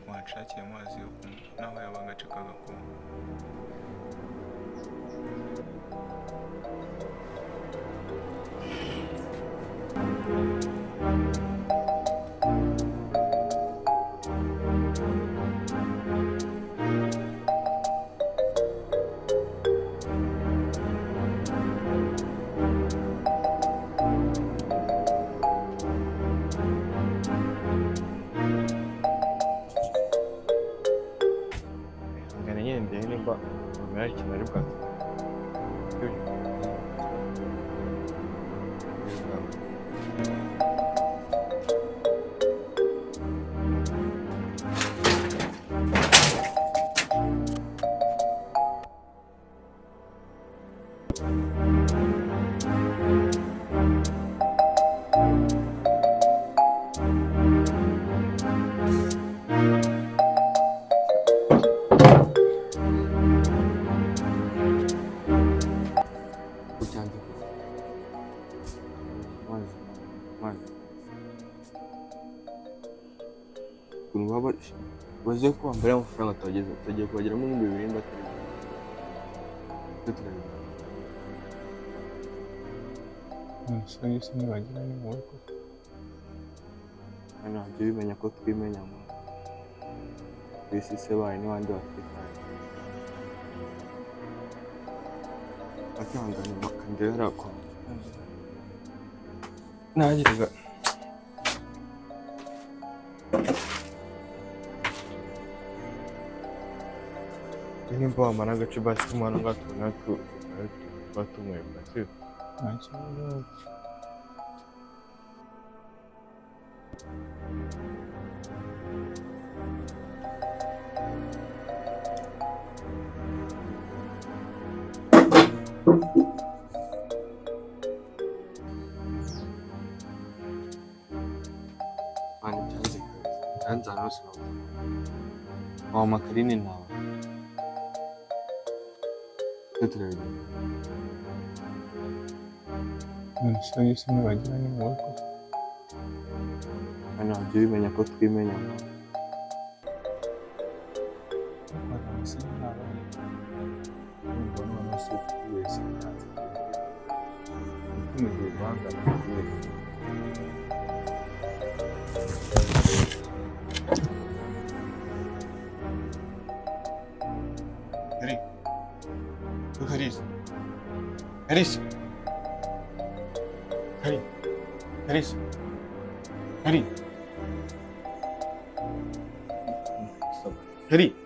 Wanshakiye amazi yo kunywa naho yaba agace k'agakombe. nimba nyuma y'ikintu ari bwato baze ko mbere amafaranga tugiye kubageramo n'ibindi birimba umusore se nibagira ni wowe ko hano jya ubimenya ko twimenya mu bisi se bayo n'abandi batwitaye akihangana bakandera ko nagiraga nimba wamara agace basi k'umwana ngato natwo batumwe basi ntakibazo mani byanze hano wa makarini nawe umusore se nibagira ni wowe ko hano jya ubimenya ko twimenya mu umusore ntabwo nimba none se wese ntazi umugiye guhangana nawe Harris.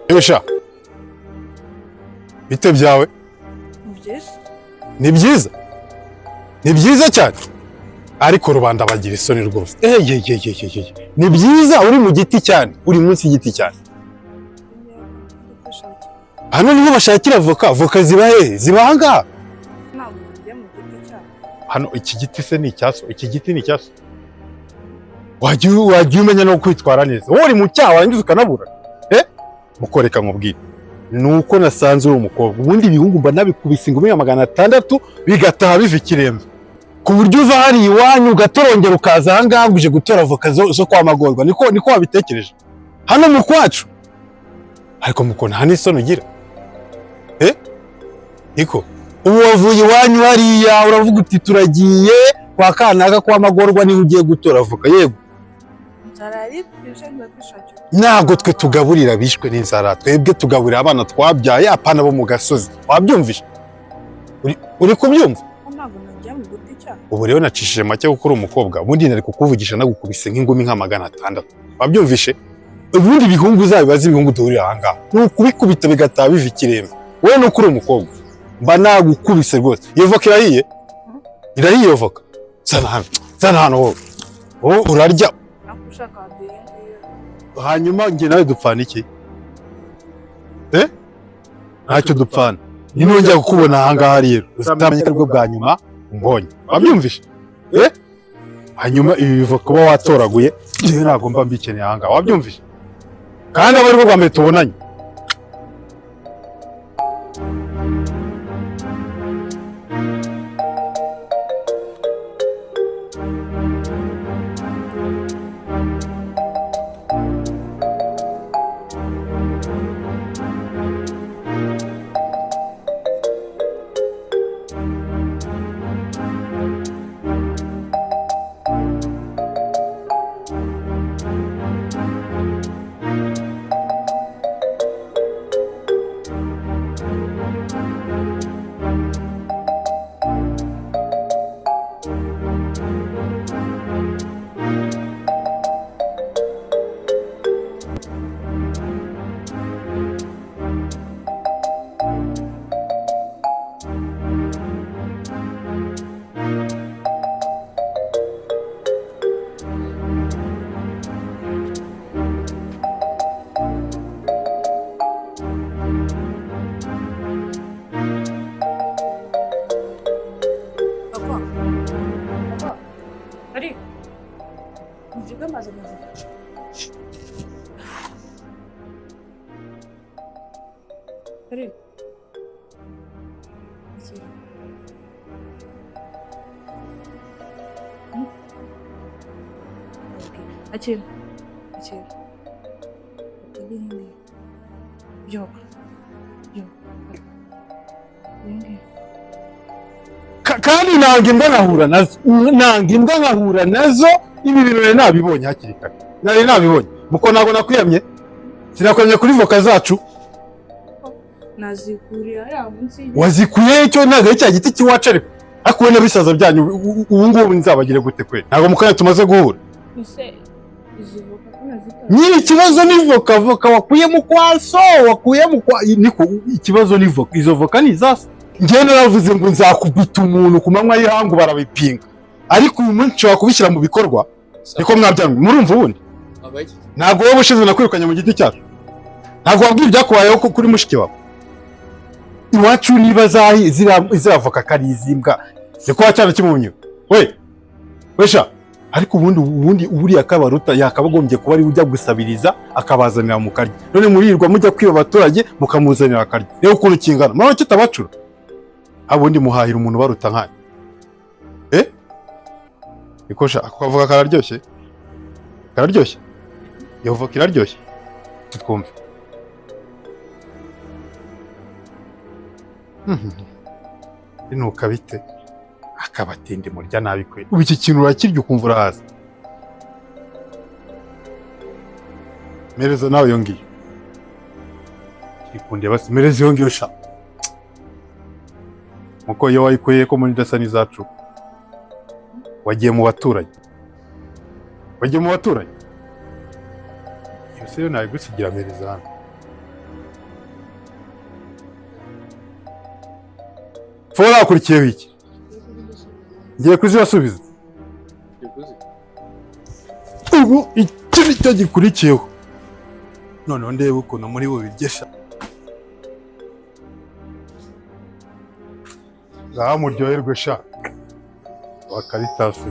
Ebesha bite byawe ni byiza ni byiza cyane ariko rubanda bagira isoni rwose ni byiza uri mu giti cyane uri munsi y'igiti cyane hano niho bashakira voka ziba he ziba ahangaha hano iki giti se ni icyaso iki giti ni icyaso wagiye umenya no kwitwara neza wowe uri mu cyaha warangiza ukanabura mukoreka nkubwire nuko nasanze uri umukobwa ubundi ibihungu mba nabikubise ingumi ya 600 bigataha biva ikirembe ku buryo uva hari iwanyu ugatorongera ukaza ahangaha uje gutora voka zo kwa Magorwa niko wabitekereje hano mu kwacu ariko mukona hano isoni ugira iko ubu wavuye iwanyu hariya uravuga uti turagiye kwa Kanaka kwa Magorwa niho ugiye gutora voka yego ntabwo twe tugaburira bishwe n'inzara twebwe tugaburira abana twabyaye apana bo mu gasozi wabyumvisha uri kubyumva ubu rero nacishije make gukora umukobwa ubundi nari kukuvugisha nagukubise nk'ingumi nka 600 wabyumvishe ubundi ibihungu uzabibaza ibihungu duhurira ahangaha nukubikubita bigataha biva ikirembe wowe nuko uri umukobwa mba nagukubise rwose iyo voka irahiye voka zana hano wowe urarya hanyuma nge nawe dupfana iki ntacyo dupfana ninongera kukubona ahangaha rero uzamenye ko aribwo bwa nyuma umbonye wabyumvishe hanyuma ibi bivoka uba watoraguye njyewe ntabwo mba mbikeneye ahangaha wabyumvishe kandi aba aribwo bwa mbere tubonanye Karibu. Akira. Akira. Yok. Yok. Kandi nanga imbwa nkahura nazo ibi bintu nari nabibonye hakiri kare. Nari nabibonye. Muko ntabwo nakwiyamye. Sinakwemye kuri voka zacu. Nazikuriye ya munsi. Wazikuye cyo ntago cya giti kiwacu ariko. Akubona bisaza byanyu ubu ngubu nzabagire gute kwe. Ntago mukanya tumaze guhura. Ese izivoka kunazita. Nyiri ikibazo ni voka wakuye mu kwaso, wakuye mu kwa niko ikibazo ni voka. Izo voka ni zasa. Njye naravuze ngo nzakubita umuntu ku manywa y'ihangu barabipinga. Ariko uyu munsi nshobora kubishyira mu bikorwa. Niko mwabyanwe. Murumva ubundi? Ntago wowe ushize nakwirukanye mu giti cyacu. Ntago wabwiye ibyakubayeho kuri mushiki wawe. Iwacu niba ziravoka kari izimbwa. Niko wacyana kimunyu. Wesha. Ariko ubundi uriya kabaruta yakabagombye kuba ari ujya gusabiriza akabazanira mu karya. None murirwa mujya kwiba abaturage mukamuzanira akarya. Rero ukuntu kingana. Mama kitabacura. Abundi muhahira umuntu baruta nkanye. Ikosha akavuga kararyoshye. Kararyoshye. Yovoka iraryoshye. Twumve. Inuka bite? Akabatinde murya nabi kwe. Ubu iki kintu urakirya ukumva urahaza. Mereza nawe yongiye. Kikunde basi mereza yongiye sha. Muko yo wayikuye ko muri dasani zacu. Wagiye mu baturage. Wagiye mu baturage. Yose yo nawe gusigira mereza hano. Fora akurikiyeho iki? Ngiye kuzibasubiza. Ubu iki nicyo gikurikiyeho. Noneho ndebe ukuntu muri bo birgesha. Muryoherwe sha. Wakaritasi.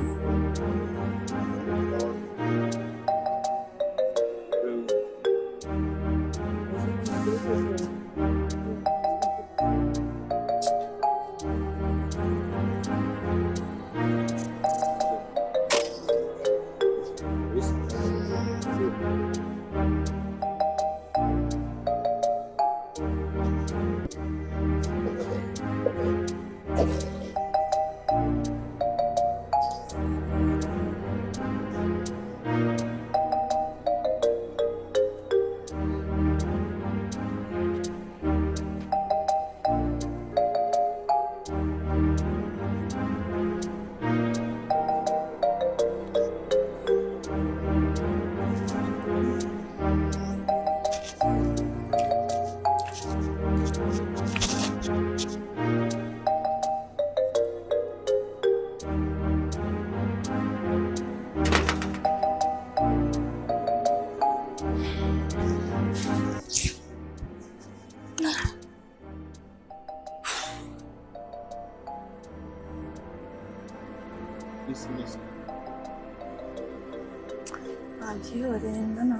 Agiye nana.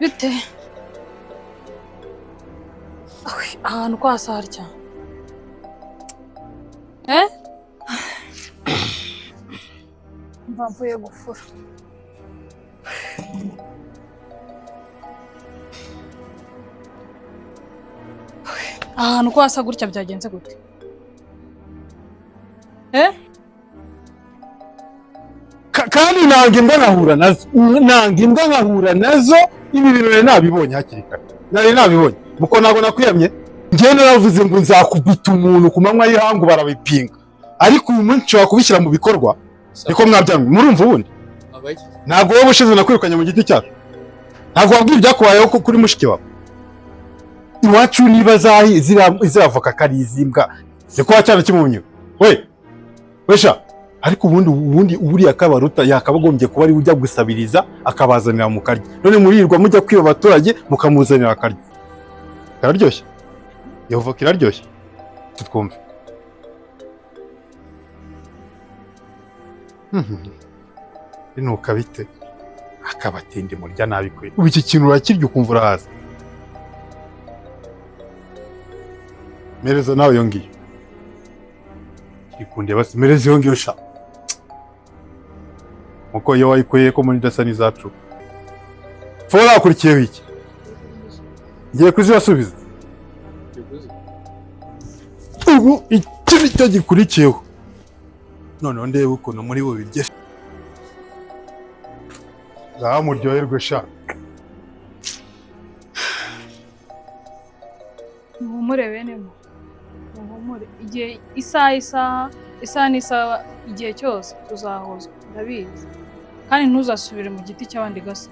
Bite? Ahantu kwasa harya. Mva mvuye gufura. Ahantu kwasa gutya byagenze gute? Kandi nanga imbwa nkahura nazo ibi bintu nari nabibonye hakiri kare. Nari nabibonye. Muko ntabwo nakwiyamye. Njye naravuze ngo nzakubita umuntu ku manywa y'ihangu barabipinga. Ariko uyu munsi nshobora kubishyira mu bikorwa. Niko mwabyanwe. Murumva ubundi? Ntabwo wowe ushize nakwirukanye mu giti cyacu. Ntabwo wabwiye ibyakubayeho kuri mushiki wawe. Iwacu niba ziravoka kari izimbwa. Niko wacyana kimunyu. Wesha. ariko ubundi uriya kabaruta yakabagombye kuba ari ujya gusabiriza akabazanira mu karya. None murirwa mujya kwiba abaturage mukamuzanira akarya. Kararyoshye. Yehova kiraryoshye. Tutwumve. Binuka bite? Akabatinde murya nabi kwe. Ubu iki kintu urakirya ukumva urahaza. Mereza nawe yongiye. Ikunde basi mereza yongiye sha. Muko yo wayikuye ko muri dasani zacu. Fora akurikiyeho iki? Ngiye kuzibasubiza. Ubu iki nicyo gikurikiyeho. None ndebe ukuntu muri bo birye. Muryoherwe sha. Muhumure benemo. Muhumure. Igihe isaha igihe cyose tuzahozwa. Ndabizi. Kandi ntuzasubire mu giti cy'abandi gasa.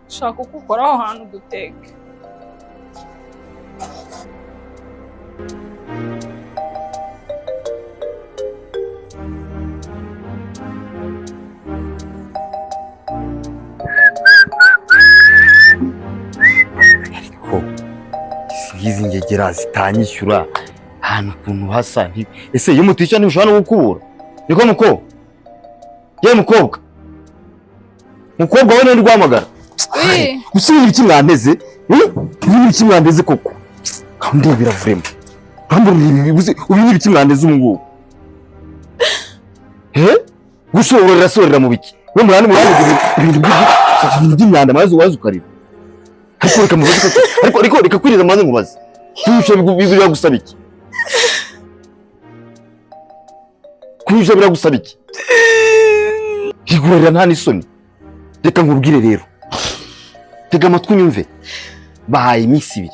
Shaka uko ukora aho hantu duteke. Izi ngegera zitanyishyura ahantu ukuntu hasa ese iyo mutica ntushobora no gukubura niko muko ye mukobwa we rwamagara usubira iki mwanteze ibiki mwanteze koko kandi biravurema bamburira ibibuze ubinyi iki mwanteze umungu gusorera mu biki we murani ibintu by'imyanda maze wazukarira reka kwiriza amaze nkubaze bibiri gusaba iki kwije biragusaba iki higurira nta n'isoni reka nkubwire rero tega amatwi unyumve bahaye iminsi 2